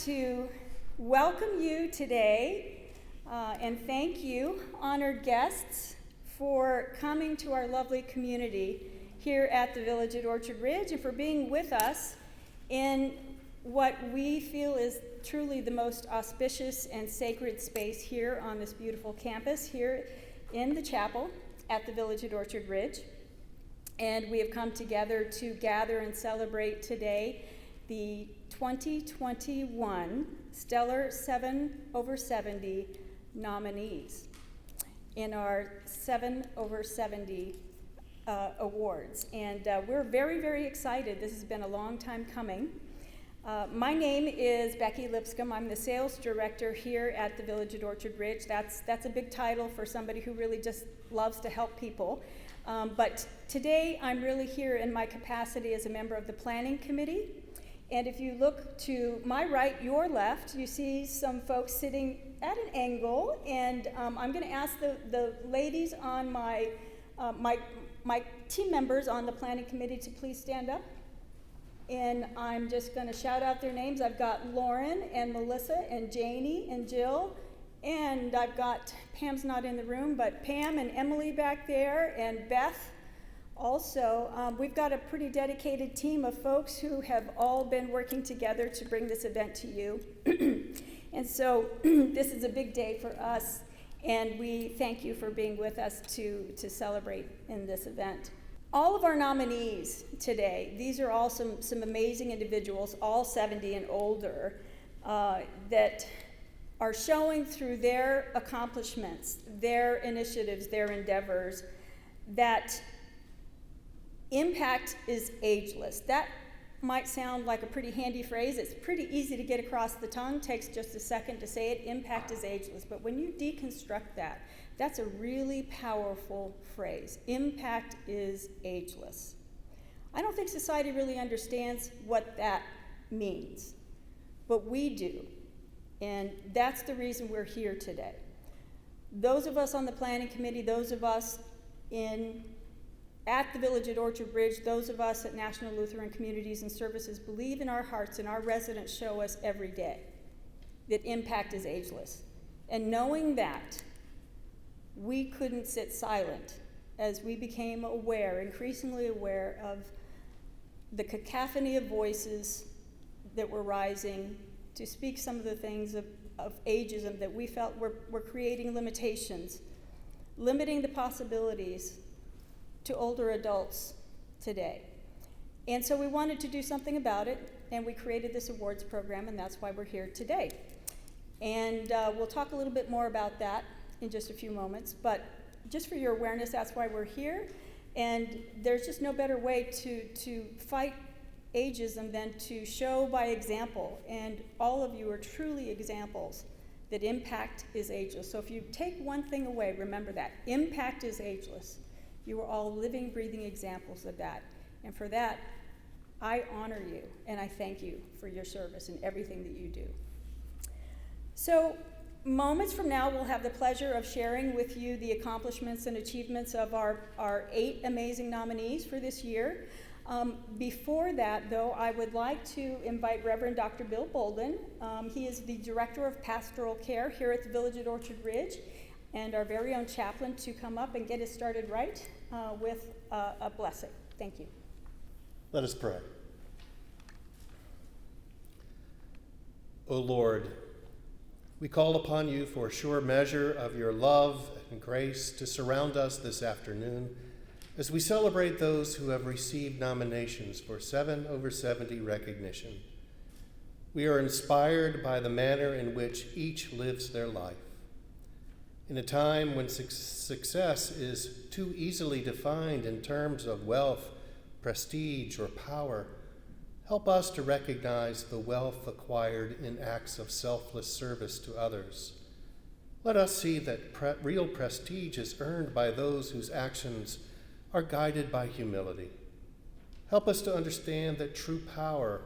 to welcome you today and thank you, honored guests, for coming to our lovely community here at the Village at Orchard Ridge and for being with us in what we feel is truly the most auspicious and sacred space here on this beautiful campus here in the chapel at the Village at Orchard Ridge. And we have come together to gather and celebrate today the 2021 Stellar 7 over 70 nominees in our 7 over 70 awards. And we're very, very excited. This has been a long time coming. My name is Becky Lipscomb. I'm the sales director here at the Village at Orchard Ridge. That's a big title for somebody who really just loves to help people. But today I'm really here in my capacity as a member of the planning committee. And if you look to my right, your left, you see some folks sitting at an angle. And I'm going to ask the ladies on my team members on the planning committee to please stand up. And I'm just going to shout out their names. I've got Lauren and Melissa and Janie and Jill. And I've got, Pam's not in the room, but Pam and Emily back there and Beth also. We've got a pretty dedicated team of folks who have all been working together to bring this event to you. And so this is a big day for us. And we thank you for being with us to celebrate in this event. All of our nominees today, these are all some amazing individuals, all 70 and older, that are showing through their accomplishments, their initiatives, their endeavors, that impact is ageless. That might sound like a pretty handy phrase. It's pretty easy to get across the tongue, takes just a second to say it. Impact is ageless. But when you deconstruct that, that's a really powerful phrase. Impact is ageless. I don't think society really understands what that means, but we do. And that's the reason we're here today. Those of us on the planning committee, those of us at the Village at Orchard Ridge, those of us at National Lutheran Communities and Services believe in our hearts, and our residents show us every day that impact is ageless. And knowing that, we couldn't sit silent as we became aware, increasingly aware of the cacophony of voices that were rising to speak some of the things of ageism that we felt were creating limitations, limiting the possibilities to older adults today. And so we wanted to do something about it, and we created this awards program, and that's why we're here today. And we'll talk a little bit more about that in just a few moments, but just for your awareness, that's why we're here. And there's just no better way to fight ageism than to show by example, and all of you are truly examples that impact is ageless. So if you take one thing away, remember that. Impact is ageless. You are all living, breathing examples of that. And for that, I honor you, and I thank you for your service and everything that you do. So moments from now, we'll have the pleasure of sharing with you the accomplishments and achievements of our 8 amazing nominees for this year. Before that, though, I would like to invite Reverend Dr. Bill Bolden. He is the Director of Pastoral Care here at the Village at Orchard Ridge, and our very own chaplain, to come up and get us started right with a blessing. Thank you. Let us pray. O Lord, we call upon you for a sure measure of your love and grace to surround us this afternoon as we celebrate those who have received nominations for 7 over 70 recognition. We are inspired by the manner in which each lives their life. In a time when success is too easily defined in terms of wealth, prestige, or power, help us to recognize the wealth acquired in acts of selfless service to others. Let us see that real prestige is earned by those whose actions are guided by humility. Help us to understand that true power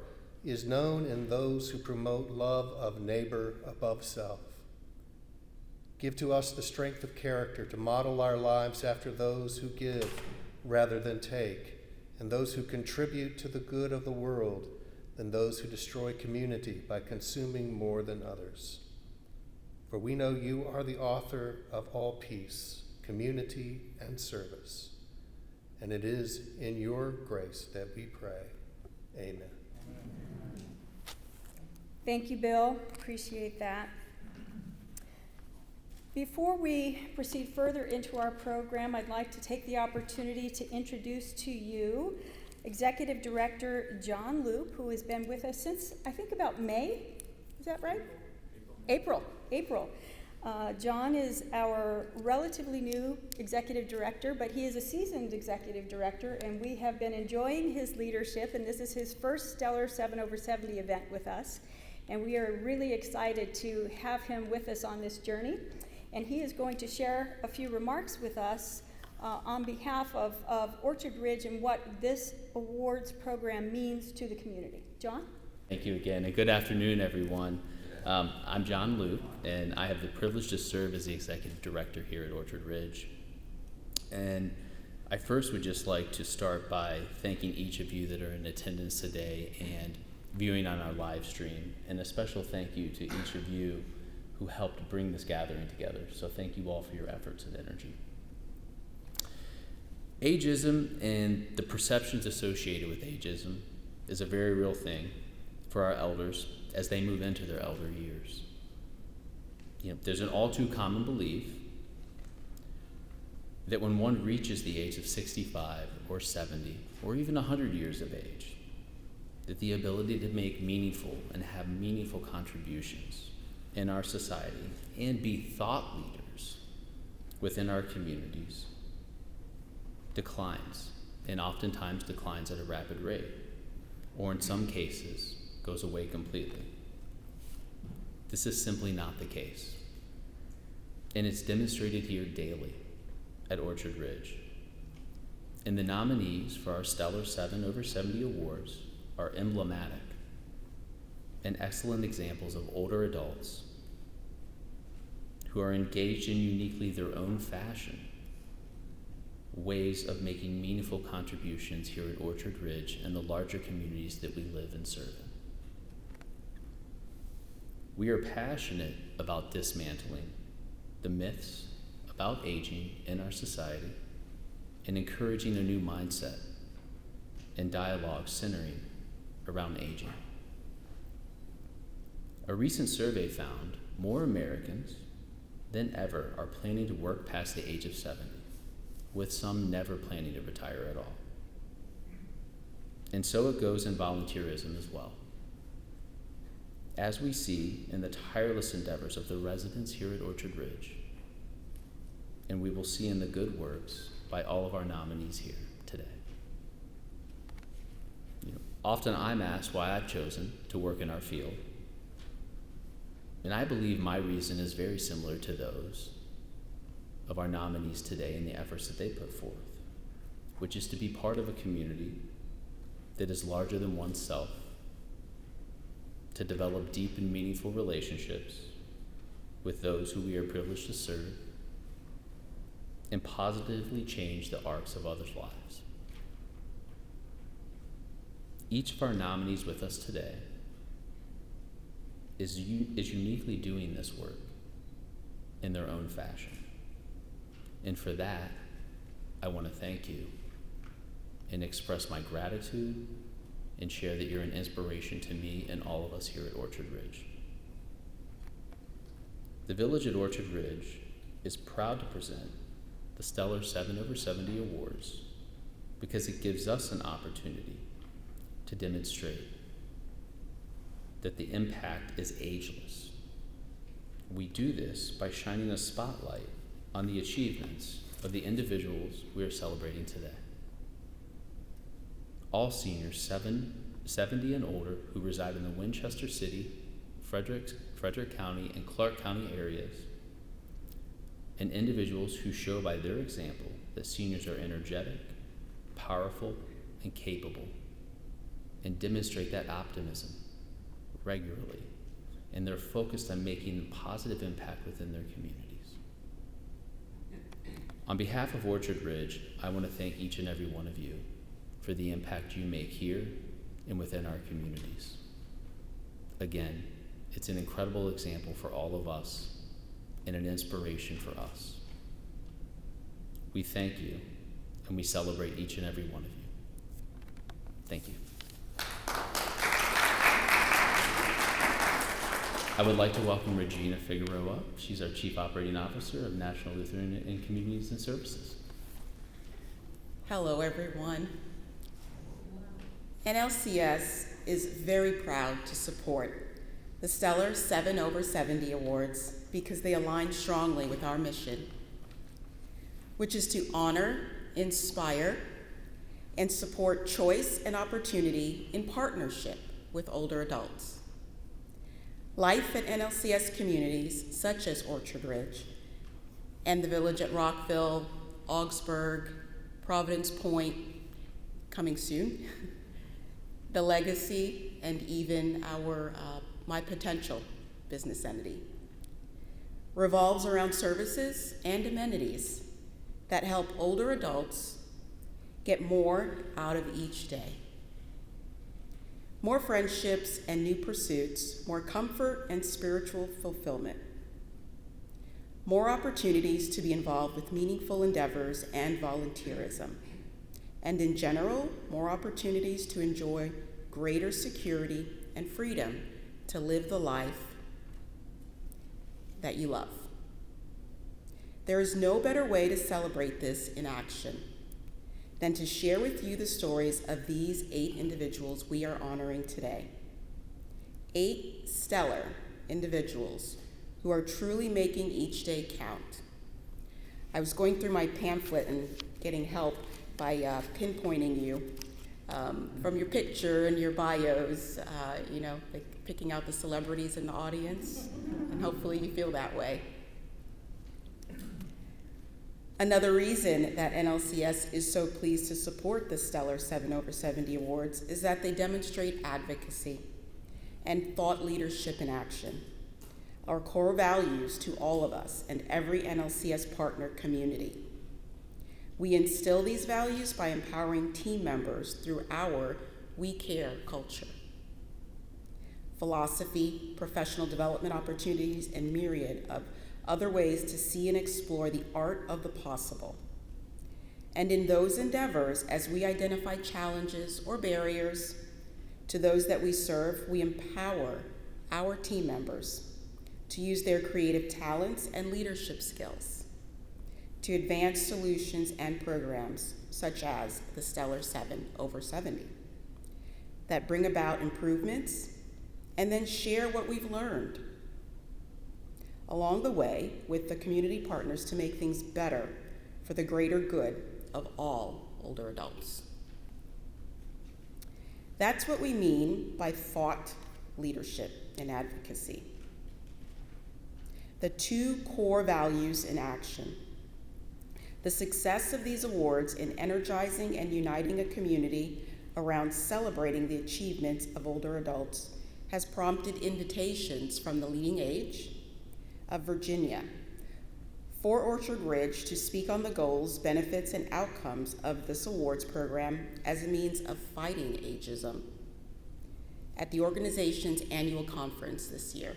is known in those who promote love of neighbor above self. Give to us the strength of character to model our lives after those who give rather than take, and those who contribute to the good of the world, than those who destroy community by consuming more than others. For we know you are the author of all peace, community, and service. And it is in your grace that we pray. Amen. Thank you, Bill. Appreciate that. Before we proceed further into our program, I'd like to take the opportunity to introduce to you Executive Director John Loop, who has been with us since, I think, about May. Is that right? April. John is our relatively new executive director, but he is a seasoned executive director, and we have been enjoying his leadership, and this is his first Stellar 7/70 event with us, and we are really excited to have him with us on this journey, and he is going to share a few remarks with us on behalf of Orchard Ridge and what this awards program means to the community. John? Thank you again, and good afternoon, everyone. I'm John Loop, and I have the privilege to serve as the executive director here at Orchard Ridge. And I first would just like to start by thanking each of you that are in attendance today and viewing on our live stream, and a special thank you to each of you who helped bring this gathering together. So thank you all for your efforts and energy. Ageism and the perceptions associated with ageism is a very real thing for our elders as they move into their elder years. There's an all too common belief that when one reaches the age of 65 or 70 or even 100 years of age, that the ability to make meaningful and have meaningful contributions in our society and be thought leaders within our communities declines, and oftentimes declines at a rapid rate, or in some cases, goes away completely. This is simply not the case. And it's demonstrated here daily at Orchard Ridge. And the nominees for our Stellar 7/70 awards are emblematic and excellent examples of older adults who are engaged in uniquely their own fashion ways of making meaningful contributions here at Orchard Ridge and the larger communities that we live and serve in. We are passionate about dismantling the myths about aging in our society and encouraging a new mindset and dialogue centering around aging. A recent survey found more Americans than ever are planning to work past the age of 70, with some never planning to retire at all. And so it goes in volunteerism as well. As we see in the tireless endeavors of the residents here at Orchard Ridge, and we will see in the good works by all of our nominees here today. Often I'm asked why I've chosen to work in our field, and I believe my reason is very similar to those of our nominees today and the efforts that they put forth, which is to be part of a community that is larger than oneself, to develop deep and meaningful relationships with those who we are privileged to serve, and positively change the arcs of others' lives. Each of our nominees with us today is uniquely doing this work in their own fashion. And for that, I want to thank you and express my gratitude and share that you're an inspiration to me and all of us here at Orchard Ridge. The Village at Orchard Ridge is proud to present the Stellar 7/70 Awards because it gives us an opportunity to demonstrate that the impact is ageless. We do this by shining a spotlight on the achievements of the individuals we are celebrating today. All seniors 70 and older who reside in the Winchester City, Frederick County, and Clarke County areas, and individuals who show by their example that seniors are energetic, powerful, and capable, and demonstrate that optimism regularly, and they're focused on making a positive impact within their communities. On behalf of Orchard Ridge, I want to thank each and every one of you for the impact you make here and within our communities. Again, it's an incredible example for all of us and an inspiration for us. We thank you, and we celebrate each and every one of you. Thank you. I would like to welcome Regina Figueroa. She's our Chief Operating Officer of National Lutheran and Communities and Services. Hello, everyone. NLCS is very proud to support the stellar 7/70 Awards because they align strongly with our mission, which is to honor, inspire, and support choice and opportunity in partnership with older adults. Life at NLCS communities such as Orchard Ridge and the Village at Rockville, Augsburg, Providence Point, coming soon, the Legacy, and even our My Potential business entity, revolves around services and amenities that help older adults get more out of each day. More friendships and new pursuits, more comfort and spiritual fulfillment. More opportunities to be involved with meaningful endeavors and volunteerism. And in general, more opportunities to enjoy greater security and freedom to live the life that you love. There is no better way to celebrate this in action than to share with you the stories of these 8 individuals we are honoring today. 8 stellar individuals who are truly making each day count. I was going through my pamphlet and getting help by pinpointing you from your picture and your bios, like picking out the celebrities in the audience, and hopefully you feel that way. Another reason that NLCS is so pleased to support the stellar 7/70 Awards is that they demonstrate advocacy and thought leadership in action, our core values to all of us and every NLCS partner community. We instill these values by empowering team members through our We Care culture. Philosophy, professional development opportunities, and myriad of other ways to see and explore the art of the possible. And in those endeavors, as we identify challenges or barriers to those that we serve, we empower our team members to use their creative talents and leadership skills to advance solutions and programs such as the stellar 7/70 that bring about improvements and then share what we've learned along the way with the community partners to make things better for the greater good of all older adults. That's what we mean by thought leadership and advocacy. The 2 core values in action. The success of these awards in energizing and uniting a community around celebrating the achievements of older adults has prompted invitations from the leading age of Virginia for Orchard Ridge to speak on the goals, benefits, and outcomes of this awards program as a means of fighting ageism at the organization's annual conference this year.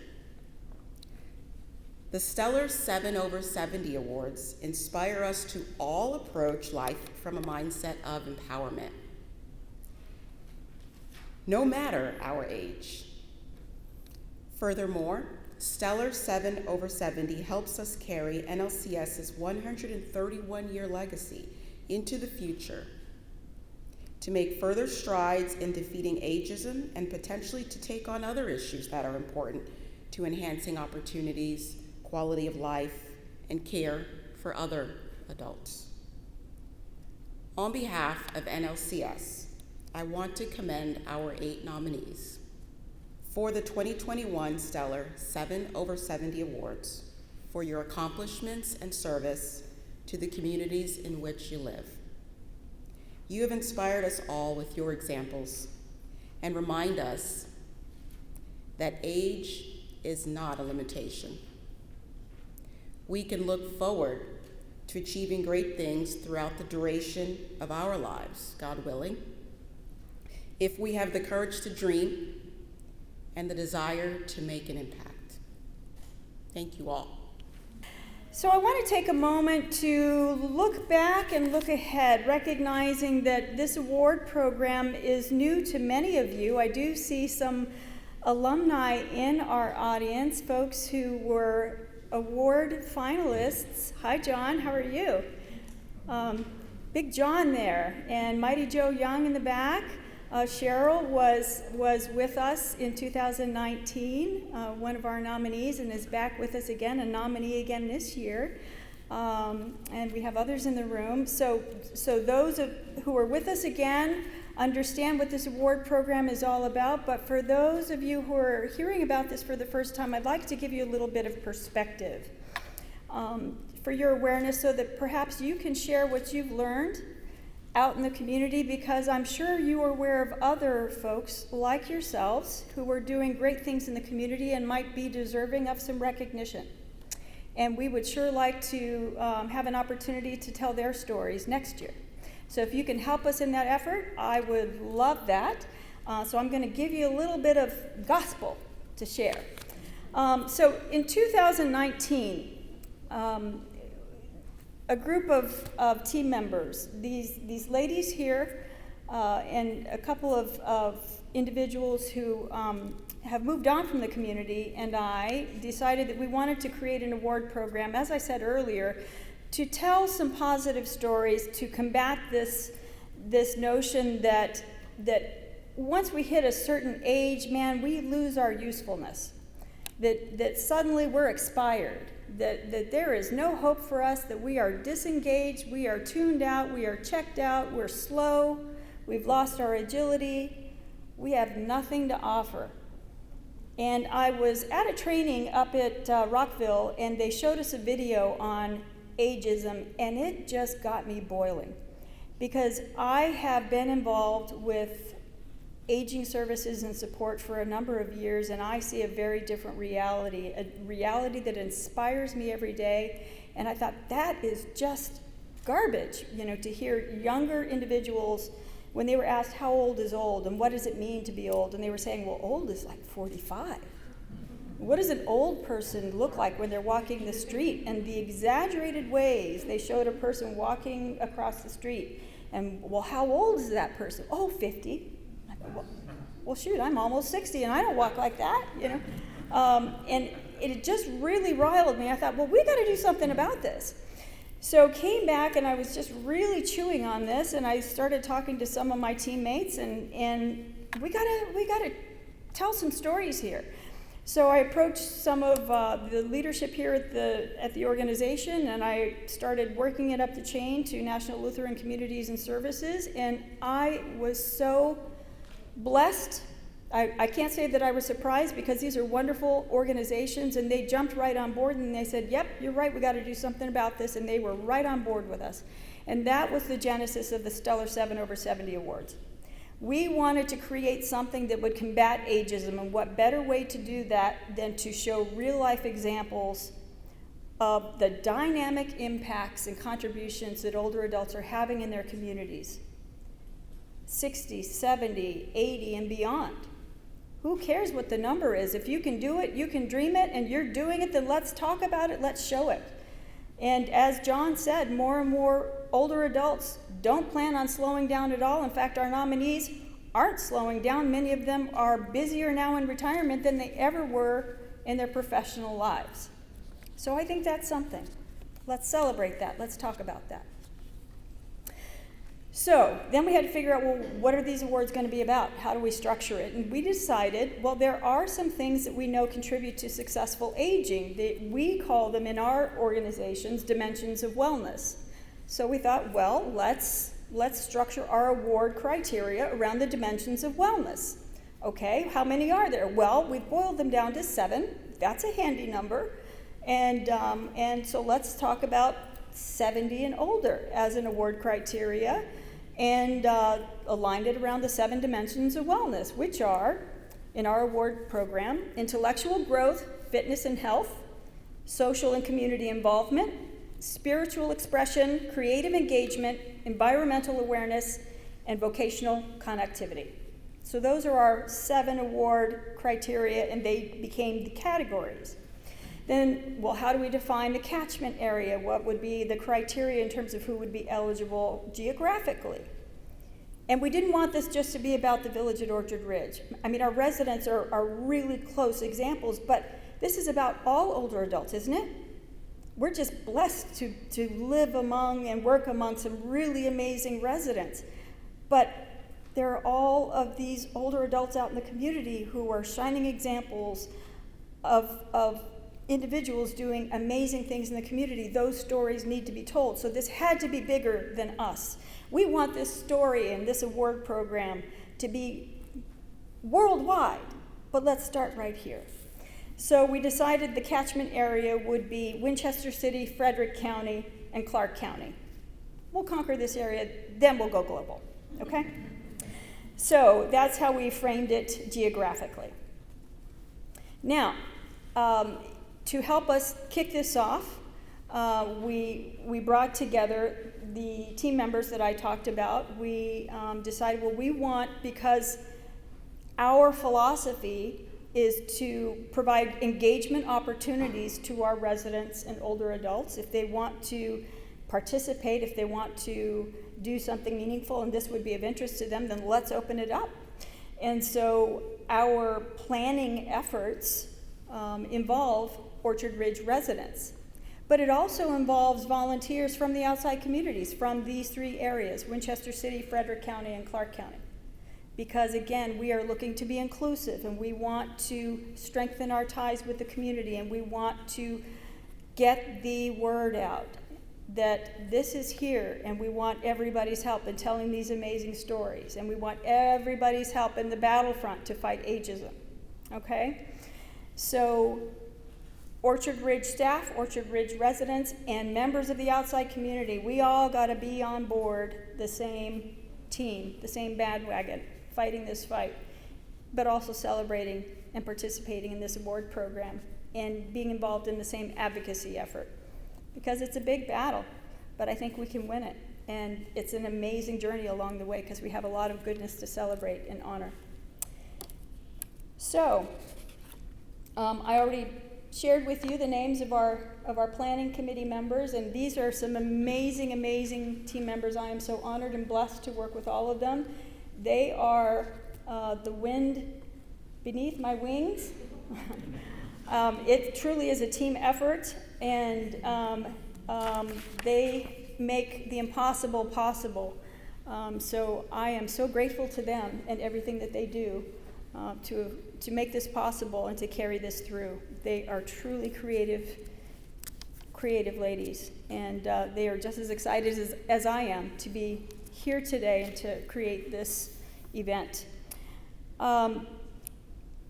The stellar 7/70 Awards inspire us to all approach life from a mindset of empowerment, no matter our age. Furthermore, stellar 7/70 helps us carry NLCS's 131-year legacy into the future to make further strides in defeating ageism and potentially to take on other issues that are important to enhancing opportunities, quality of life, and care for other adults. On behalf of NLCS, I want to commend our 8 nominees for the 2021 Stellar 7/70 Awards for your accomplishments and service to the communities in which you live. You have inspired us all with your examples and remind us that age is not a limitation. We can look forward to achieving great things throughout the duration of our lives, God willing, if we have the courage to dream and the desire to make an impact. Thank you all. So I want to take a moment to look back and look ahead, recognizing that this award program is new to many of you. I do see some alumni in our audience, folks who were award finalists. Hi, John, how are you? Big John there, and Mighty Joe Young in the back. Cheryl was with us in 2019, one of our nominees, and is back with us again, a nominee again this year. And we have others in the room. So those who are with us again understand what this award program is all about. But for those of you who are hearing about this for the first time, I'd like to give you a little bit of perspective for your awareness, so that perhaps you can share what you've learned out in the community, because I'm sure you are aware of other folks like yourselves who are doing great things in the community and might be deserving of some recognition. And we would sure like to have an opportunity to tell their stories next year. So if you can help us in that effort, I would love that. So I'm going to give you a little bit of gospel to share. So in 2019, a group of team members, these ladies here, and a couple of individuals who have moved on from the community, and I decided that we wanted to create an award program, as I said earlier, to tell some positive stories to combat this notion that once we hit a certain age, man, we lose our usefulness, that suddenly we're expired. That there is no hope for us, that we are disengaged, we are tuned out, we are checked out, we're slow, we've lost our agility, we have nothing to offer. And I was at a training up at Rockville, and they showed us a video on ageism, and it just got me boiling. Because I have been involved with aging services and support for a number of years, and I see a very different reality, a reality that inspires me every day. And I thought, that is just garbage, to hear younger individuals, when they were asked how old is old and what does it mean to be old, and they were saying, well, old is like 45. What does an old person look like when they're walking the street? And the exaggerated ways they showed a person walking across the street. And, well, how old is that person? Oh, 50. Well, shoot, I'm almost 60 and I don't walk like that, And it just really riled me. I thought, well, we got to do something about this. So came back, and I was just really chewing on this, and I started talking to some of my teammates, and we gotta tell some stories here. So I approached some of the leadership here at the organization, and I started working it up the chain to National Lutheran Communities and Services, and I was so blessed. I can't say that I was surprised, because these are wonderful organizations, and they jumped right on board, and they said, yep, you're right, we got to do something about this, and they were right on board with us. And that was the genesis of the Stellar 7 over 70 Awards. We wanted to create something that would combat ageism, and what better way to do that than to show real-life examples of the dynamic impacts and contributions that older adults are having in their communities. 60, 70, 80, and beyond. Who cares what the number is? If you can do it, you can dream it, and you're doing it, then let's talk about it, let's show it. And as John said, more and more older adults don't plan on slowing down at all. In fact, our nominees aren't slowing down. Many of them are busier now in retirement than they ever were in their professional lives. So I think that's something. Let's celebrate that. Let's talk about that. So then we had to figure out, well, what are these awards going to be about? How do we structure it? And we decided, well, there are some things that we know contribute to successful aging. We call them in our organizations dimensions of wellness. So we thought, well, let's structure our award criteria around the dimensions of wellness. Okay, how many are there? Well, we've boiled them down to 7. That's a handy number. And so let's talk about 70 and older as an award criteria, and aligned it around the 7 dimensions of wellness, which are, in our award program, intellectual growth, fitness and health, social and community involvement, spiritual expression, creative engagement, environmental awareness, and vocational connectivity. So those are our 7 award criteria, and they became the categories. Then, well, how do we define the catchment area? What would be the criteria in terms of who would be eligible geographically? And we didn't want this just to be about the village at Orchard Ridge. I mean, our residents are really close examples, but this is about all older adults, isn't it? We're just blessed to live among and work among some really amazing residents. But there are all of these older adults out in the community who are shining examples of individuals doing amazing things in the community. Those stories need to be told. So this had to be bigger than us. We want this story and this award program to be worldwide, but let's start right here. So we decided the catchment area would be Winchester City, Frederick County, and Clarke County. We'll conquer this area, then we'll go global, okay? So that's how we framed it geographically. Now, to help us kick this off, we brought together the team members that I talked about. We decided, well, we want, because our philosophy is to provide engagement opportunities to our residents and older adults. If they want to participate, if they want to do something meaningful and this would be of interest to them, then let's open it up. And so our planning efforts involve Orchard Ridge residents. But it also involves volunteers from the outside communities, from these 3 areas, Winchester City, Frederick County, and Clarke County. Because again, we are looking to be inclusive, and we want to strengthen our ties with the community, and we want to get the word out that this is here, and we want everybody's help in telling these amazing stories, and we want everybody's help in the battlefront to fight ageism, okay? So Orchard Ridge staff, Orchard Ridge residents, and members of the outside community, we all got to be on board the same team, the same bandwagon, fighting this fight, but also celebrating and participating in this award program and being involved in the same advocacy effort. Because it's a big battle, but I think we can win it. And it's an amazing journey along the way because we have a lot of goodness to celebrate and honor. So, I already shared with you the names of our planning committee members, and these are some amazing, amazing team members. I am so honored and blessed to work with all of them. They are the wind beneath my wings. It truly is a team effort, and they make the impossible possible. So I am so grateful to them and everything that they do to make this possible and to carry this through. They are truly creative ladies, and they are just as excited as I am to be here today and to create this event.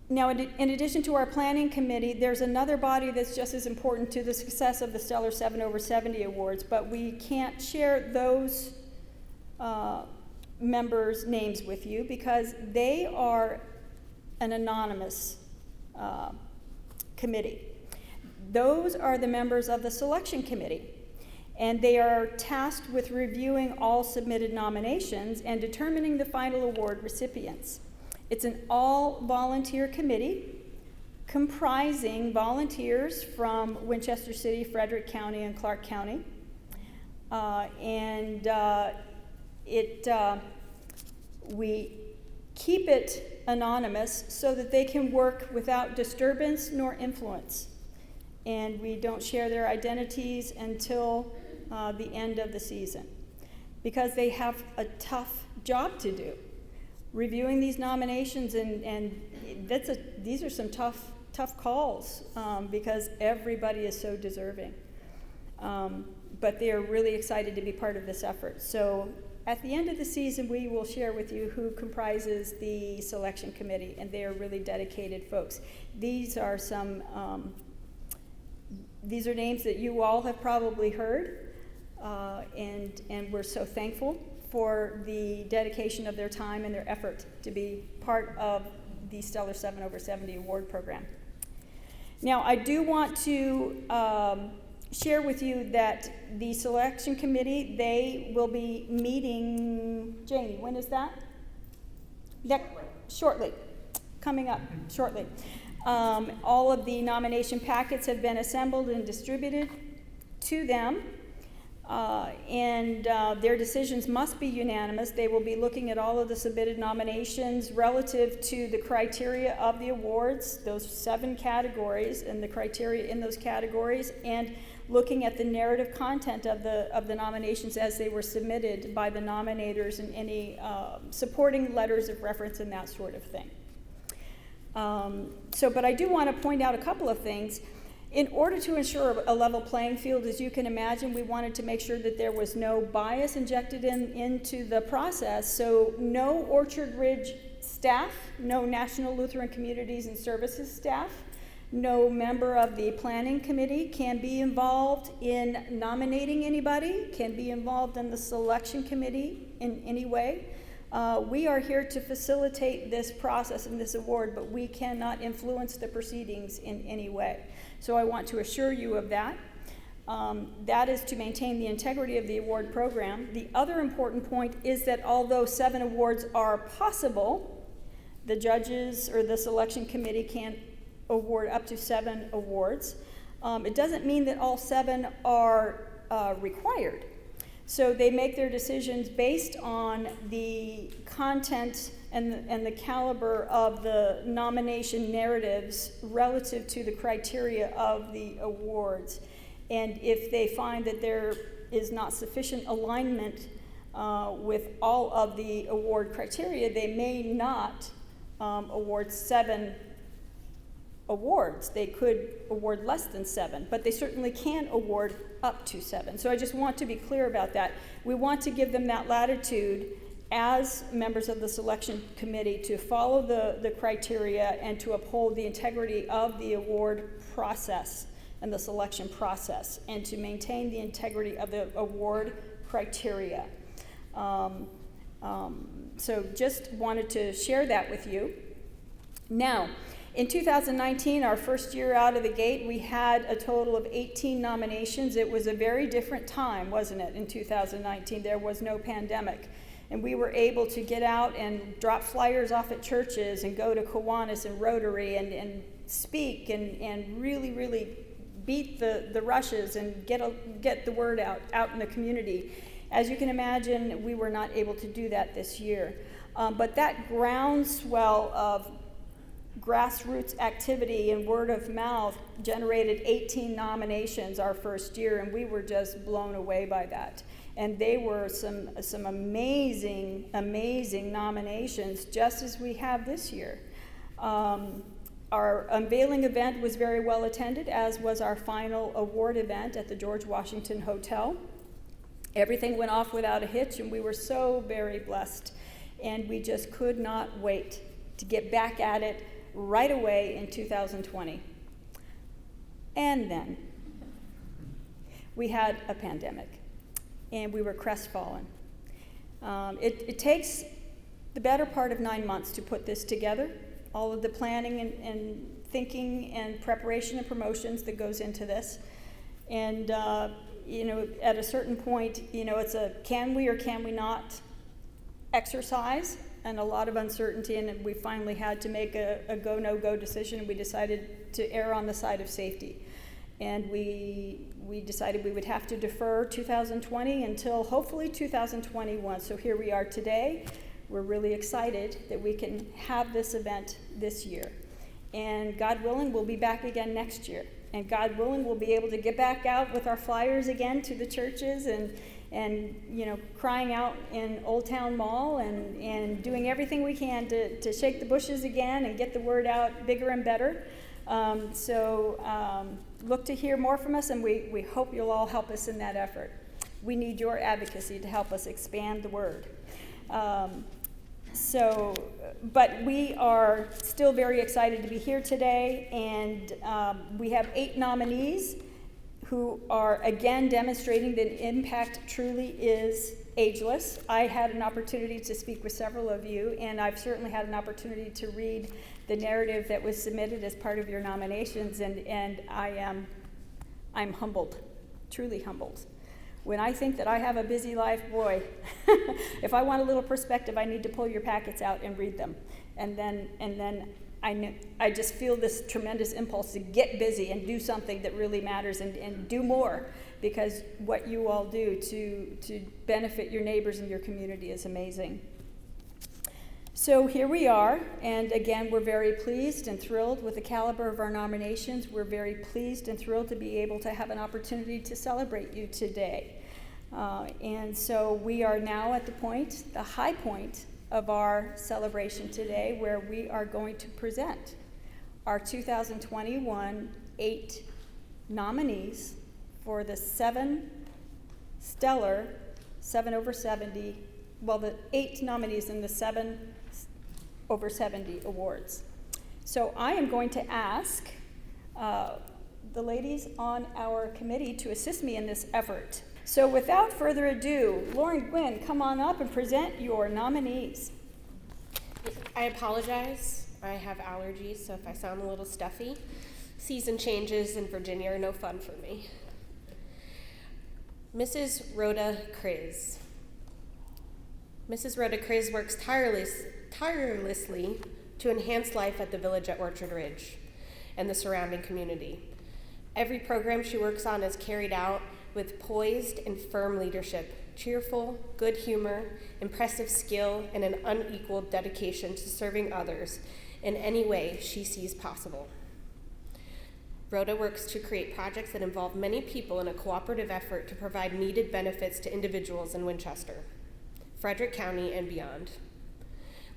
Now, in addition to our planning committee, there's another body that's just as important to the success of the Stellar 7 over 70 Awards, but we can't share those members' names with you because they are an anonymous committee. Those are the members of the selection committee, and they are tasked with reviewing all submitted nominations and determining the final award recipients. It's an all-volunteer committee comprising volunteers from Winchester City, Frederick County, and Clarke County. We keep it anonymous so that they can work without disturbance nor influence. And we don't share their identities until the end of the season, because they have a tough job to do. Reviewing these nominations, and these are some tough calls because everybody is so deserving. But they are really excited to be part of this effort. So at the end of the season, we will share with you who comprises the selection committee, and they are really dedicated folks. These are these are names that you all have probably heard, and we're so thankful for the dedication of their time and their effort to be part of the Stellar 7 over 70 award program. Now, I do want to share with you that the selection committee, they will be meeting, Janie, when is that? shortly, coming up shortly. All of the nomination packets have been assembled and distributed to them, and their decisions must be unanimous. They will be looking at all of the submitted nominations relative to the criteria of the awards, those 7 categories, and the criteria in those categories, and looking at the narrative content of the nominations as they were submitted by the nominators and any supporting letters of reference and that sort of thing. But I do want to point out a couple of things. In order to ensure a level playing field, as you can imagine, we wanted to make sure that there was no bias injected into the process. So no Orchard Ridge staff, no National Lutheran Communities and Services staff, no member of the planning committee can be involved in nominating anybody, can be involved in the selection committee in any way. We are here to facilitate this process and this award, but we cannot influence the proceedings in any way. So I want to assure you of that. That is to maintain the integrity of the award program. The other important point is that although 7 awards are possible, the judges or the selection committee can award up to 7 awards. It doesn't mean that all 7 are required. So they make their decisions based on the content and the caliber of the nomination narratives relative to the criteria of the awards. And if they find that there is not sufficient alignment with all of the award criteria, they may not award 7 awards. They could award less than 7, but they certainly can award up to 7. So I just want to be clear about that. We want to give them that latitude as members of the selection committee to follow the criteria and to uphold the integrity of the award process and the selection process, and to maintain the integrity of the award criteria. So just wanted to share that with you. Now, in 2019, our first year out of the gate, we had a total of 18 nominations. It was a very different time, wasn't it, in 2019? There was no pandemic. And we were able to get out and drop flyers off at churches and go to Kiwanis and Rotary and speak and really beat the rushes and get the word out in the community. As you can imagine, we were not able to do that this year. But that groundswell of grassroots activity and word of mouth generated 18 nominations our first year, and we were just blown away by that. And they were some amazing nominations, just as we have this year. Our unveiling event was very well attended, as was our final award event at the George Washington Hotel. Everything went off without a hitch, and we were so very blessed. And we just could not wait to get back at it right away in 2020. And then we had a pandemic, and we were crestfallen. It takes the better part of 9 months to put this together, all of the planning and thinking and preparation and promotions that goes into this. And at a certain point, it's a can we or can we not exercise, and a lot of uncertainty, and we finally had to make a go, no-go decision, and we decided to err on the side of safety. And we decided we would have to defer 2020 until hopefully 2021. So here we are today. We're really excited that we can have this event this year. And God willing, we'll be back again next year. And God willing, we'll be able to get back out with our flyers again to the churches and crying out in Old Town Mall and doing everything we can to shake the bushes again and get the word out bigger and better. Look to hear more from us, and we hope you'll all help us in that effort. We need your advocacy to help us expand the word. But we are still very excited to be here today, and we have 8 nominees who are again demonstrating that impact truly is ageless. I had an opportunity to speak with several of you, and I've certainly had an opportunity to read the narrative that was submitted as part of your nominations, and I'm humbled, truly humbled. When I think that I have a busy life, boy, if I want a little perspective, I need to pull your packets out and read them. and then I just feel this tremendous impulse to get busy and do something that really matters and do more, because what you all do to benefit your neighbors and your community is amazing. So here we are, and again, we're very pleased and thrilled with the caliber of our nominations. We're very pleased and thrilled to be able to have an opportunity to celebrate you today. And so we are now at the high point of our celebration today, where we are going to present our 2021 8 nominees for the 7 stellar 7 over 70, well, the 8 nominees in the 7 over 70 awards. So I am going to ask the ladies on our committee to assist me in this effort. So without further ado, Lauren Gwynn, come on up and present your nominees. I apologize. I have allergies, so if I sound a little stuffy, season changes in Virginia are no fun for me. Mrs. Rhoda Kriz. Mrs. Rhoda Kriz works tirelessly to enhance life at the Village at Orchard Ridge and the surrounding community. Every program she works on is carried out with poised and firm leadership, cheerful, good humor, impressive skill, and an unequaled dedication to serving others in any way she sees possible. Rhoda works to create projects that involve many people in a cooperative effort to provide needed benefits to individuals in Winchester, Frederick County, and beyond.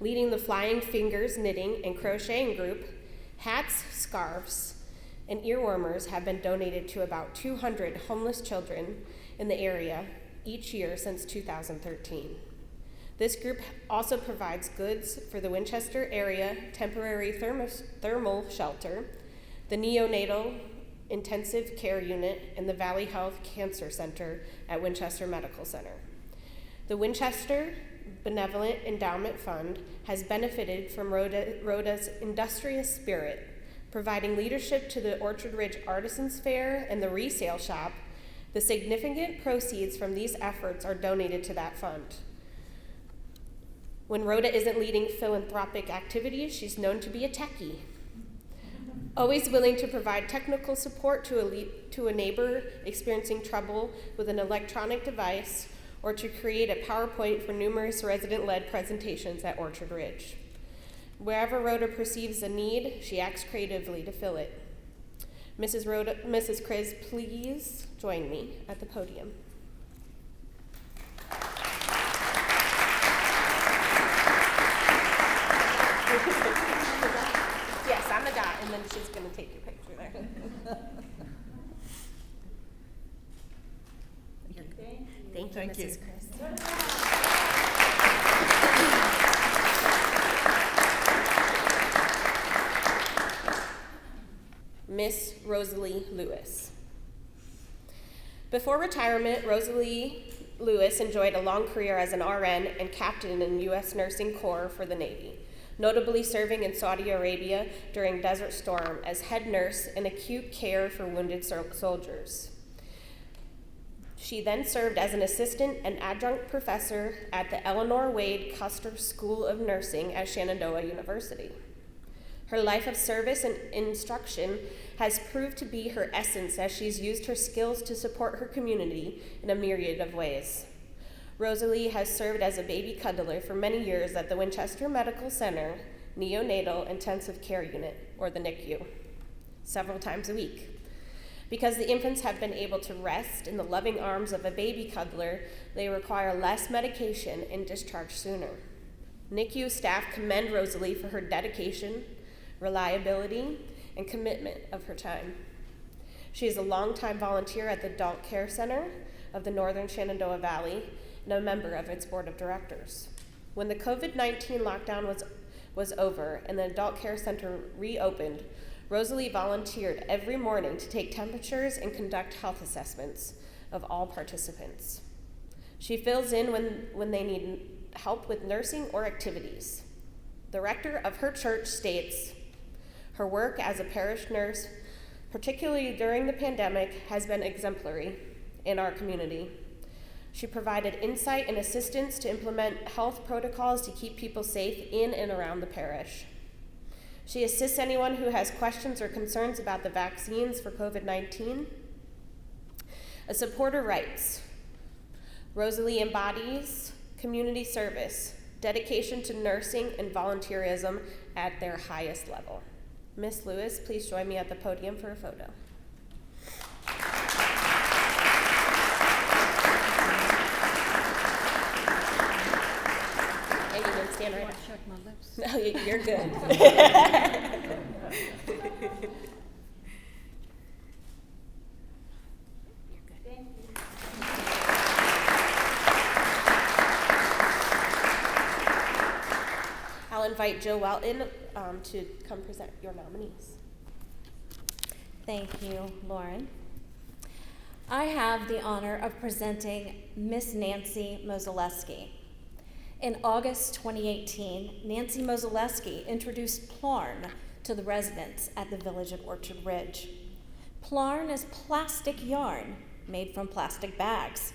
Leading the Flying Fingers Knitting and Crocheting Group, hats, scarves, and earwarmers have been donated to about 200 homeless children in the area each year since 2013. This group also provides goods for the Winchester area temporary thermal shelter, the neonatal intensive care unit, and the Valley Health Cancer Center at Winchester Medical Center. The Winchester Benevolent Endowment Fund has benefited from Rhoda's industrious spirit, providing leadership to the Orchard Ridge Artisans Fair and the resale shop. The significant proceeds from these efforts are donated to that fund. When Rhoda isn't leading philanthropic activities, she's known to be a techie, always willing to provide technical support to a neighbor experiencing trouble with an electronic device, or to create a PowerPoint for numerous resident-led presentations at Orchard Ridge. Wherever Rhoda perceives a need, she acts creatively to fill it. Mrs. Kriz, please join me at the podium. Yes, I'm the dot, and then she's going to take your picture there. Thank you, Mrs. Kriz. Miss Rosalie Lewis. Before retirement, Rosalie Lewis enjoyed a long career as an RN and captain in U.S. Nursing Corps for the Navy, notably serving in Saudi Arabia during Desert Storm as head nurse in acute care for wounded soldiers. She then served as an assistant and adjunct professor at the Eleanor Wade Custer School of Nursing at Shenandoah University. Her life of service and instruction has proved to be her essence, as she's used her skills to support her community in a myriad of ways. Rosalie has served as a baby cuddler for many years at the Winchester Medical Center Neonatal Intensive Care Unit, or the NICU, several times a week. Because the infants have been able to rest in the loving arms of a baby cuddler, they require less medication and discharge sooner. NICU staff commend Rosalie for her dedication, reliability, and commitment of her time. She is a longtime volunteer at the Adult Care Center of the Northern Shenandoah Valley and a member of its board of directors. When the COVID-19 lockdown was over and the Adult Care Center reopened, Rosalie volunteered every morning to take temperatures and conduct health assessments of all participants. She fills in when they need help with nursing or activities. The rector of her church states, her work as a parish nurse, particularly during the pandemic, has been exemplary in our community. She provided insight and assistance to implement health protocols to keep people safe in and around the parish. She assists anyone who has questions or concerns about the vaccines for COVID-19. A supporter writes, Rosalie embodies community service, dedication to nursing, and volunteerism at their highest level. Miss Lewis, please join me at the podium for a photo. And you can stand right up. Check my lips. No, you're good. I'll invite Jill Welton to come present your nominees. Thank you, Lauren. I have the honor of presenting Miss Nancy Mozileski. In August 2018, Nancy Mozileski introduced Plarn to the residents at the village of Orchard Ridge. Plarn is plastic yarn made from plastic bags.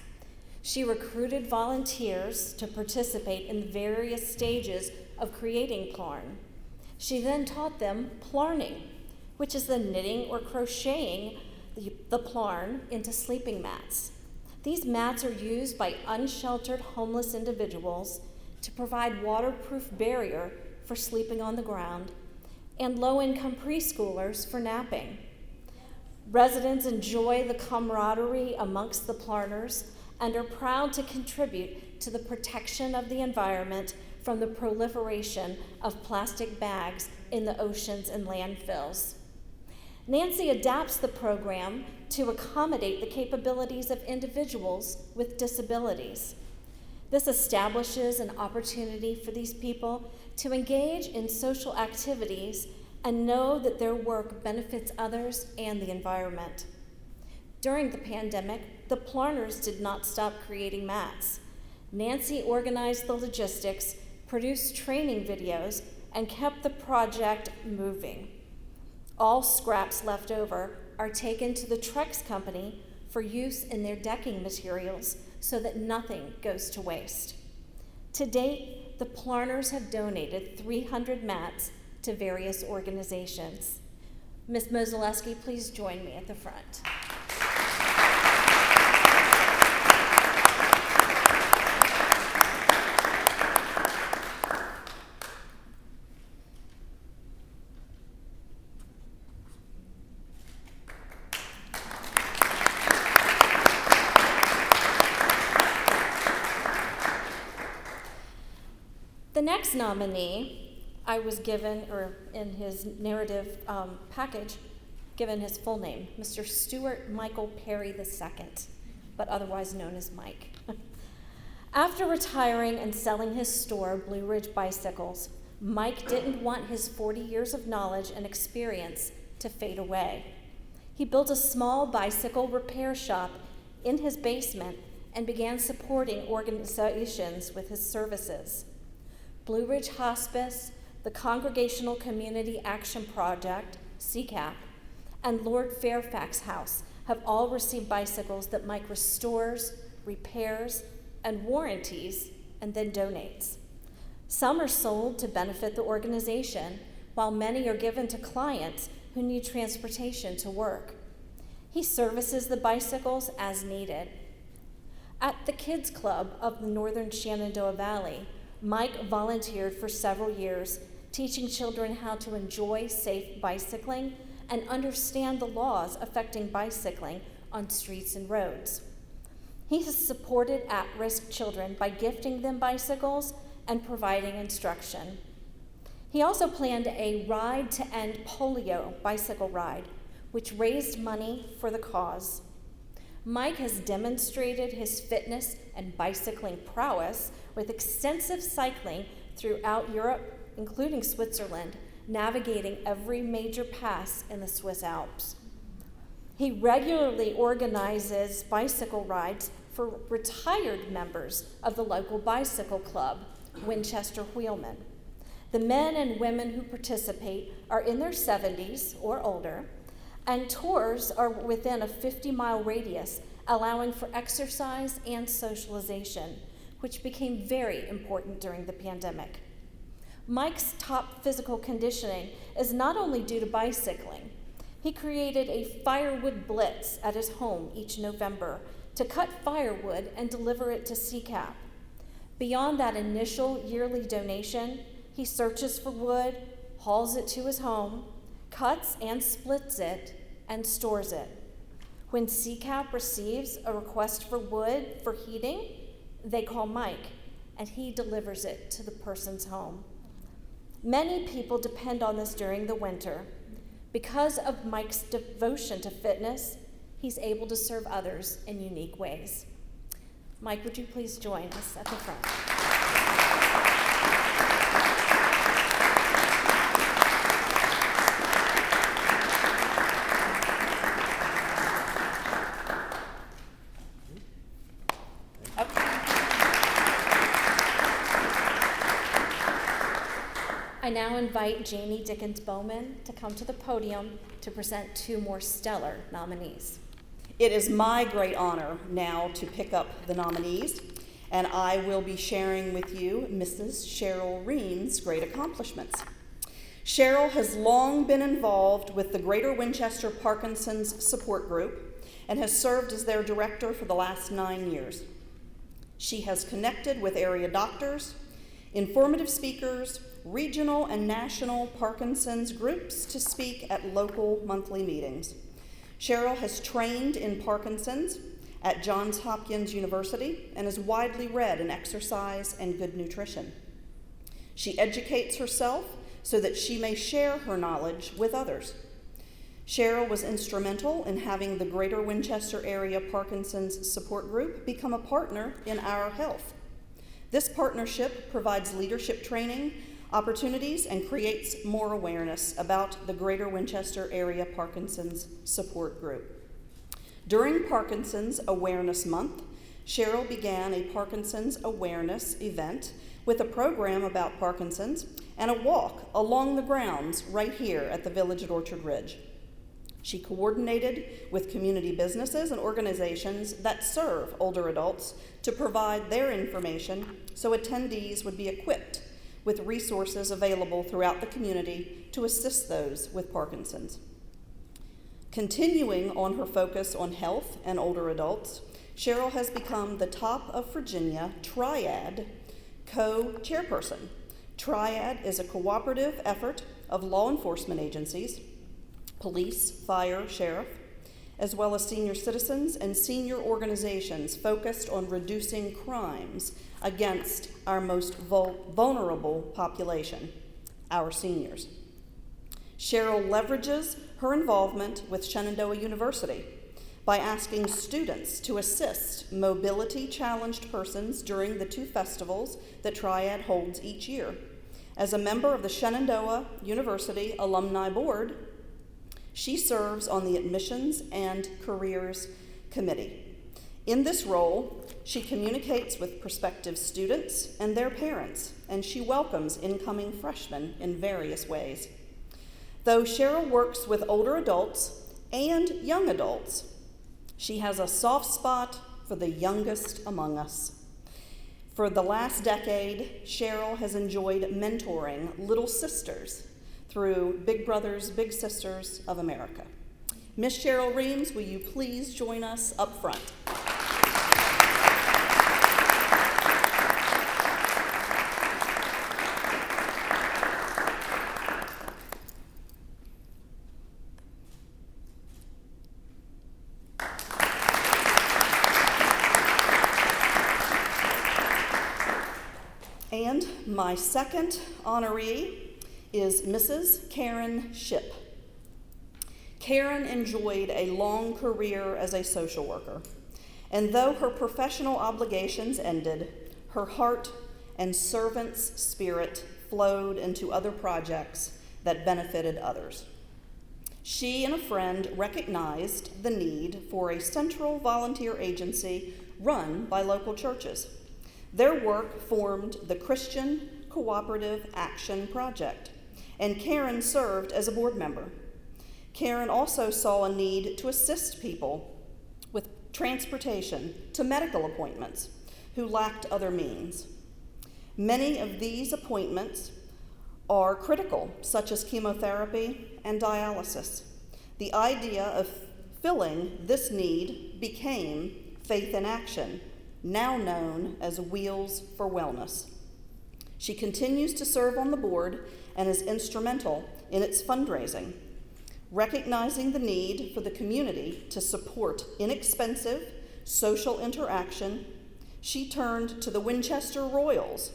She recruited volunteers to participate in the various stages of creating Plarn. She then taught them plarning, which is the knitting or crocheting the plarn into sleeping mats. These mats are used by unsheltered homeless individuals to provide waterproof barrier for sleeping on the ground and low-income preschoolers for napping. Residents enjoy the camaraderie amongst the plarners and are proud to contribute to the protection of the environment from the proliferation of plastic bags in the oceans and landfills. Nancy adapts the program to accommodate the capabilities of individuals with disabilities. This establishes an opportunity for these people to engage in social activities and know that their work benefits others and the environment. During the pandemic, the Plarners did not stop creating mats. Nancy organized the logistics, produced training videos, and kept the project moving. All scraps left over are taken to the Trex company for use in their decking materials so that nothing goes to waste. To date, the Plarners have donated 300 mats to various organizations. Ms. Mozileski, please join me at the front. The next nominee, I was given, or in his narrative package, given his full name, Mr. Stuart Michael Perry II, but otherwise known as Mike. After retiring and selling his store, Blue Ridge Bicycles, Mike didn't want his 40 years of knowledge and experience to fade away. He built a small bicycle repair shop in his basement and began supporting organizations with his services. Blue Ridge Hospice, the Congregational Community Action Project, CCAP, and Lord Fairfax House have all received bicycles that Mike restores, repairs, and warranties, and then donates. Some are sold to benefit the organization, while many are given to clients who need transportation to work. He services the bicycles as needed. At the Kids Club of the Northern Shenandoah Valley, Mike volunteered for several years, teaching children how to enjoy safe bicycling and understand the laws affecting bicycling on streets and roads. He has supported at-risk children by gifting them bicycles and providing instruction. He also planned a Ride to End Polio bicycle ride, which raised money for the cause. Mike has demonstrated his fitness and bicycling prowess with extensive cycling throughout Europe, including Switzerland, navigating every major pass in the Swiss Alps. He regularly organizes bicycle rides for retired members of the local bicycle club, Winchester Wheelmen. The men and women who participate are in their 70s or older, and tours are within a 50-mile radius allowing for exercise and socialization, which became very important during the pandemic. Mike's top physical conditioning is not only due to bicycling. He created a firewood blitz at his home each November to cut firewood and deliver it to CCAP. Beyond that initial yearly donation, he searches for wood, hauls it to his home, cuts and splits it, and stores it. When CCAP receives a request for wood for heating, they call Mike, and he delivers it to the person's home. Many people depend on this during the winter. Because of Mike's devotion to fitness, he's able to serve others in unique ways. Mike, would you please join us at the front? I now invite Janie Dickens-Bowman to come to the podium to present 2 more stellar nominees. It is my great honor now to pick up the nominees, and I will be sharing with you Mrs. Cheryl Ream's great accomplishments. Cheryl has long been involved with the Greater Winchester Parkinson's Support Group and has served as their director for the last 9 years. She has connected with area doctors, informative speakers, regional and national Parkinson's groups to speak at local monthly meetings. Cheryl has trained in Parkinson's at Johns Hopkins University and is widely read in exercise and good nutrition. She educates herself so that she may share her knowledge with others. Cheryl was instrumental in having the Greater Winchester Area Parkinson's Support Group become a partner in Our Health. This partnership provides leadership training opportunities and creates more awareness about the Greater Winchester Area Parkinson's Support Group. During Parkinson's Awareness Month, Cheryl began a Parkinson's awareness event with a program about Parkinson's and a walk along the grounds right here at the Village at Orchard Ridge. She coordinated with community businesses and organizations that serve older adults to provide their information so attendees would be equipped with resources available throughout the community to assist those with Parkinson's. Continuing on her focus on health and older adults, Cheryl has become the Top of Virginia Triad co-chairperson. Triad is a cooperative effort of law enforcement agencies, police, fire, sheriff, as well as senior citizens and senior organizations focused on reducing crimes against our most vulnerable population, our seniors. Cheryl leverages her involvement with Shenandoah University by asking students to assist mobility-challenged persons during the 2 festivals that Triad holds each year. As a member of the Shenandoah University Alumni Board, she serves on the Admissions and Careers Committee. In this role, she communicates with prospective students and their parents, and she welcomes incoming freshmen in various ways. Though Cheryl works with older adults and young adults, she has a soft spot for the youngest among us. For the last decade, Cheryl has enjoyed mentoring little sisters through Big Brothers, Big Sisters of America. Miss Cheryl Reams, will you please join us up front? And my second honoree is Mrs. Karen Shipp. Karen enjoyed a long career as a social worker, and though her professional obligations ended, her heart and servant's spirit flowed into other projects that benefited others. She and a friend recognized the need for a central volunteer agency run by local churches. Their work formed the Christian Cooperative Action Project, and Karen served as a board member. Karen also saw a need to assist people with transportation to medical appointments who lacked other means. Many of these appointments are critical, such as chemotherapy and dialysis. The idea of filling this need became Faith in Action, now known as Wheels for Wellness. She continues to serve on the board and is instrumental in its fundraising. Recognizing the need for the community to support inexpensive social interaction, she turned to the Winchester Royals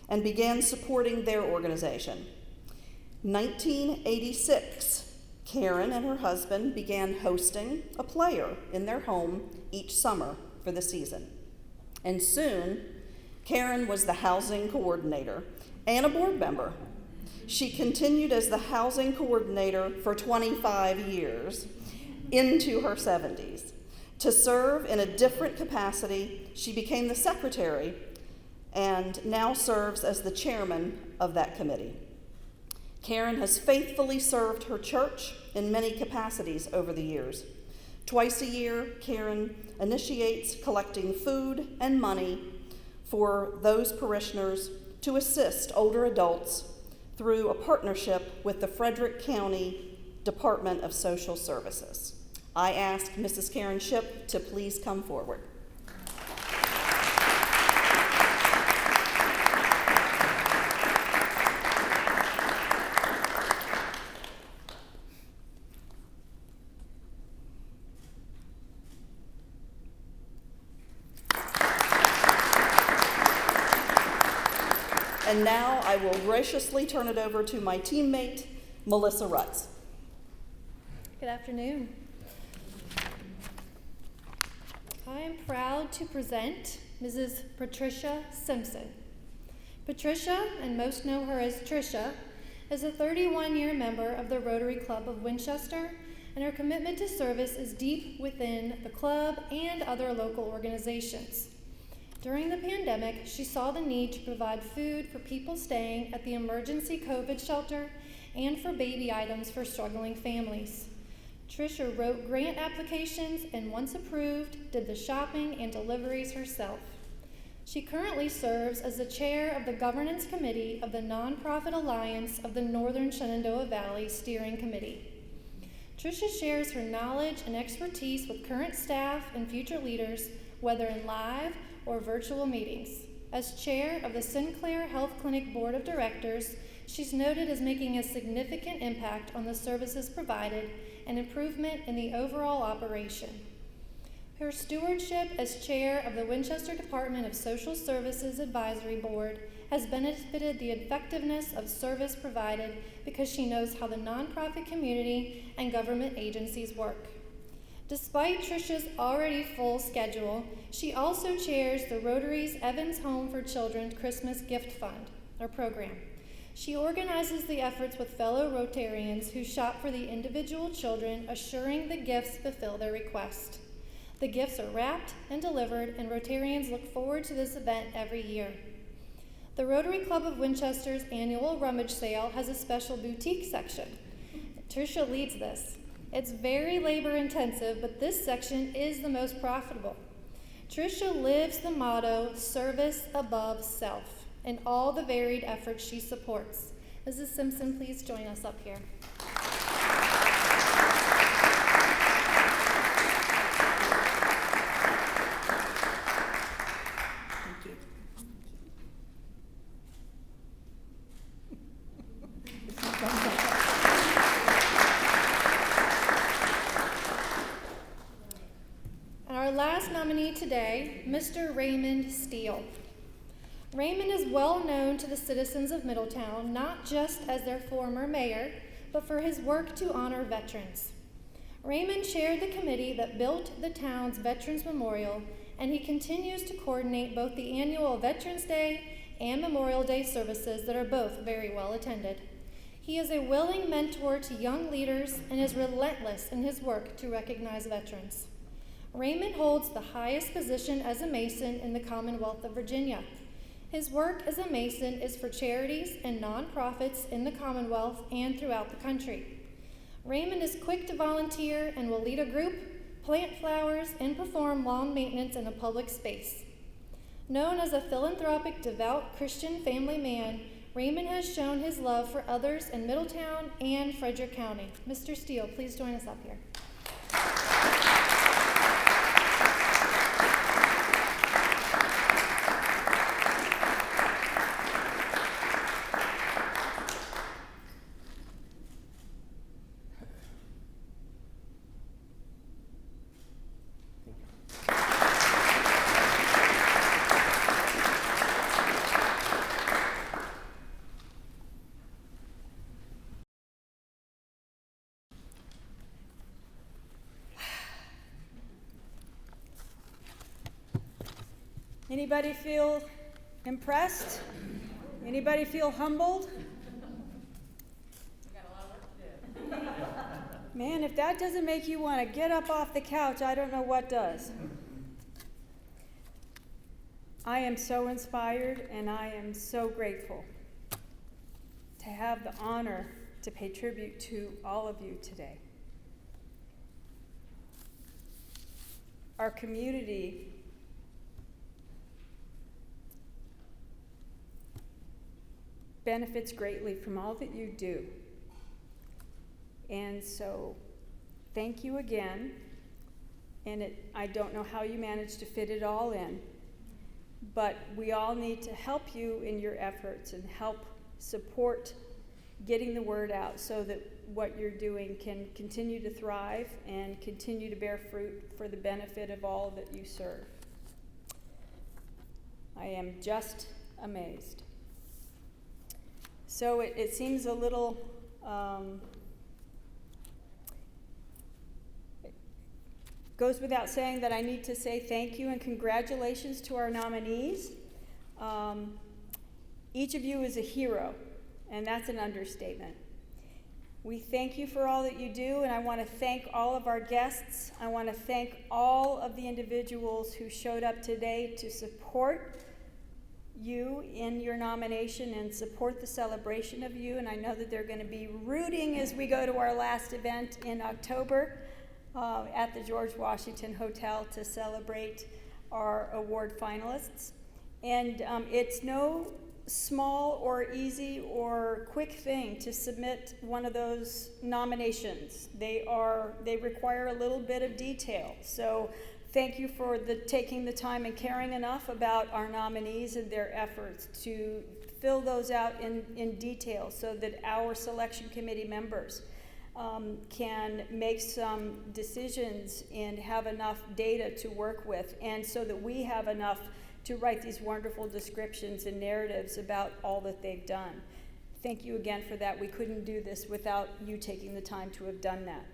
and began supporting their organization. 1986, Karen and her husband began hosting a player in their home each summer for the season. And soon, Karen was the housing coordinator and a board member. She continued as the housing coordinator for 25 years into her 70s. To serve in a different capacity, she became the secretary and now serves as the chairman of that committee. Karen has faithfully served her church in many capacities over the years. Twice a year, Karen initiates collecting food and money for those parishioners to assist older adults through a partnership with the Frederick County Department of Social Services. I ask Mrs. Karen Shipp to please come forward. And now I will graciously turn it over to my teammate, Melissa Rutz. Good afternoon. I am proud to present Mrs. Patricia Simpson. Patricia, and most know her as Tricia, is a 31-year member of the Rotary Club of Winchester, and her commitment to service is deep within the club and other local organizations. During the pandemic, she saw the need to provide food for people staying at the emergency COVID shelter and for baby items for struggling families. Tricia wrote grant applications and, once approved, did the shopping and deliveries herself. She currently serves as the chair of the governance committee of the Nonprofit Alliance of the Northern Shenandoah Valley Steering Committee. Tricia shares her knowledge and expertise with current staff and future leaders, whether in live or virtual meetings. As chair of the Sinclair Health Clinic Board of Directors, she's noted as making a significant impact on the services provided and improvement in the overall operation. Her stewardship as chair of the Winchester Department of Social Services Advisory Board has benefited the effectiveness of service provided because she knows how the nonprofit community and government agencies work. Despite Tricia's already full schedule, she also chairs the Rotary's Evans Home for Children Christmas Gift Fund, or program. She organizes the efforts with fellow Rotarians who shop for the individual children, assuring the gifts fulfill their request. The gifts are wrapped and delivered, and Rotarians look forward to this event every year. The Rotary Club of Winchester's annual rummage sale has a special boutique section. Tricia leads this. It's very labor intensive, but this section is the most profitable. Tricia lives the motto, service above self, in all the varied efforts she supports. Mrs. Simpson, please join us up here. Thank you. And our last nominee today, Mr. Raymond Steele. Raymond is well known to the citizens of Middletown, not just as their former mayor, but for his work to honor veterans. Raymond chaired the committee that built the town's Veterans Memorial, and he continues to coordinate both the annual Veterans Day and Memorial Day services that are both very well attended. He is a willing mentor to young leaders and is relentless in his work to recognize veterans. Raymond holds the highest position as a Mason in the Commonwealth of Virginia. His work as a Mason is for charities and nonprofits in the Commonwealth and throughout the country. Raymond is quick to volunteer and will lead a group, plant flowers, and perform lawn maintenance in a public space. Known as a philanthropic, devout Christian family man, Raymond has shown his love for others in Middletown and Frederick County. Mr. Steele, please join us up here. Anybody feel impressed? Anybody feel humbled? We got a lot of work to do. Man, if that doesn't make you want to get up off the couch, I don't know what does. I am so inspired and I am so grateful to have the honor to pay tribute to all of you today. Our community benefits greatly from all that you do. And so, thank you again. And I don't know how you managed to fit it all in, but we all need to help you in your efforts and help support getting the word out so that what you're doing can continue to thrive and continue to bear fruit for the benefit of all that you serve. I am just amazed. So it seems a little it goes without saying that I need to say thank you and congratulations to our nominees. Each of you is a hero, and that's an understatement. We thank you for all that you do, and I want to thank all of our guests. I want to thank all of the individuals who showed up today to support you in your nomination and support the celebration of you. And I know that they're going to be rooting as we go to our last event in October at the George Washington Hotel to celebrate our award finalists. And it's no small or easy or quick thing to submit one of those nominations. They require a little bit of detail. So thank you for taking the time and caring enough about our nominees and their efforts to fill those out in detail so that our selection committee members can make some decisions and have enough data to work with, and so that we have enough to write these wonderful descriptions and narratives about all that they've done. Thank you again for that. We couldn't do this without you taking the time to have done that.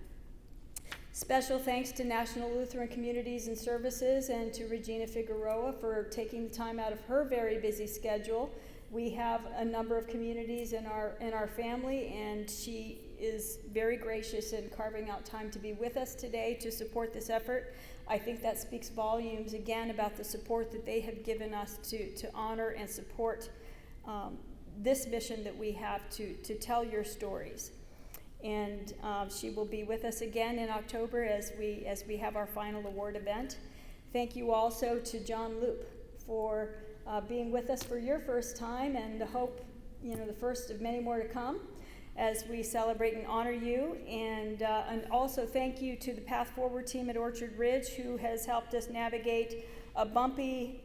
Special thanks to National Lutheran Communities and Services and to Regina Figueroa for taking the time out of her very busy schedule. We have a number of communities in our family, and she is very gracious in carving out time to be with us today to support this effort. I think that speaks volumes again about the support that they have given us to honor and support this mission that we have to tell your stories. And she will be with us again in October as we have our final award event. Thank you also to John Loop for being with us for your first time, and hope the first of many more to come as we celebrate and honor you. And also thank you to the Path Forward team at Orchard Ridge, who has helped us navigate a bumpy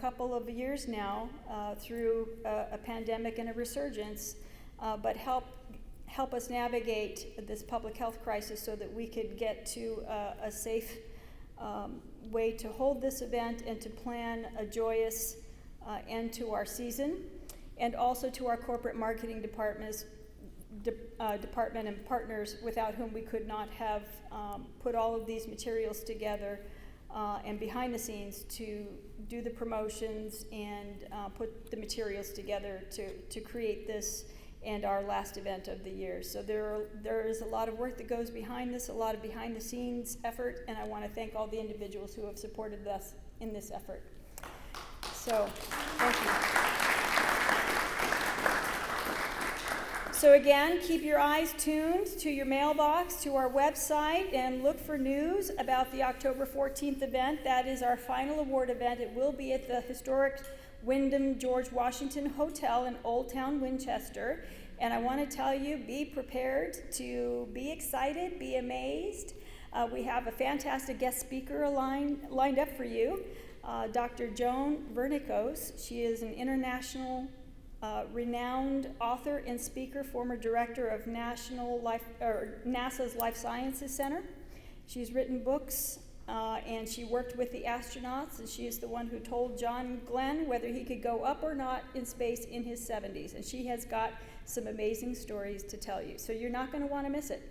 couple of years now through a pandemic and a resurgence, but help us navigate this public health crisis so that we could get to a safe way to hold this event and to plan a joyous end to our season. And also to our corporate marketing department and partners, without whom we could not have put all of these materials together and behind the scenes to do the promotions and put the materials together to create this and our last event of the year. So there is a lot of work that goes behind this, a lot of behind the scenes effort, and I want to thank all the individuals who have supported us in this effort. So, thank you. So again, keep your eyes tuned to your mailbox, to our website, and look for news about the October 14th event. That is our final award event. It will be at the historic Wyndham George Washington Hotel in Old Town Winchester. And I want to tell you, be prepared to be excited, be amazed. We have a fantastic guest speaker lined up for you, Dr. Joan Vernicos. She is an international renowned author and speaker, former director of NASA's Life Sciences Center. She's written books and she worked with the astronauts, and she is the one who told John Glenn whether he could go up or not in space in his 70s. And she has got some amazing stories to tell you. So you're not going to want to miss it.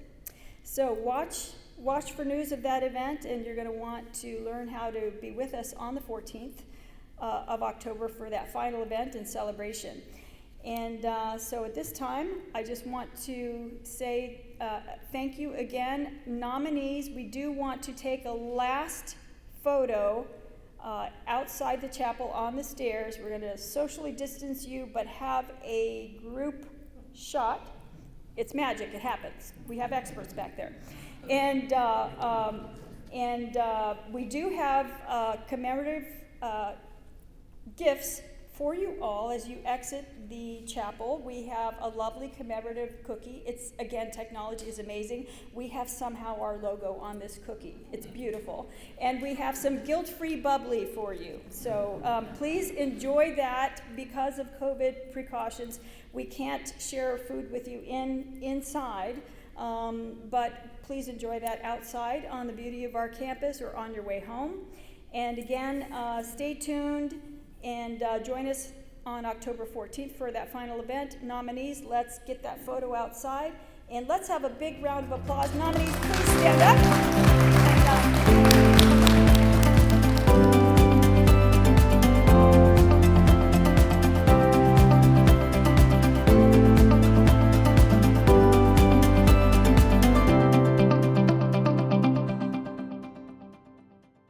So watch for news of that event, and you're going to want to learn how to be with us on the 14th of October for that final event and celebration. And so at this time, I just want to say thank you again. Nominees, we do want to take a last photo outside the chapel on the stairs. We're going to socially distance you, but have a group shot. It's magic, it happens. We have experts back there. And we do have commemorative gifts for you all as you exit the chapel. We have a lovely commemorative cookie. It's, again, technology is amazing. We have somehow our logo on this cookie. It's beautiful. And we have some guilt-free bubbly for you. So please enjoy that. Because of COVID precautions, we can't share food with you inside, but please enjoy that outside on the beauty of our campus or on your way home. And again, stay tuned and join us on October 14th for that final event. Nominees, let's get that photo outside, and let's have a big round of applause. Nominees, please stand up. And,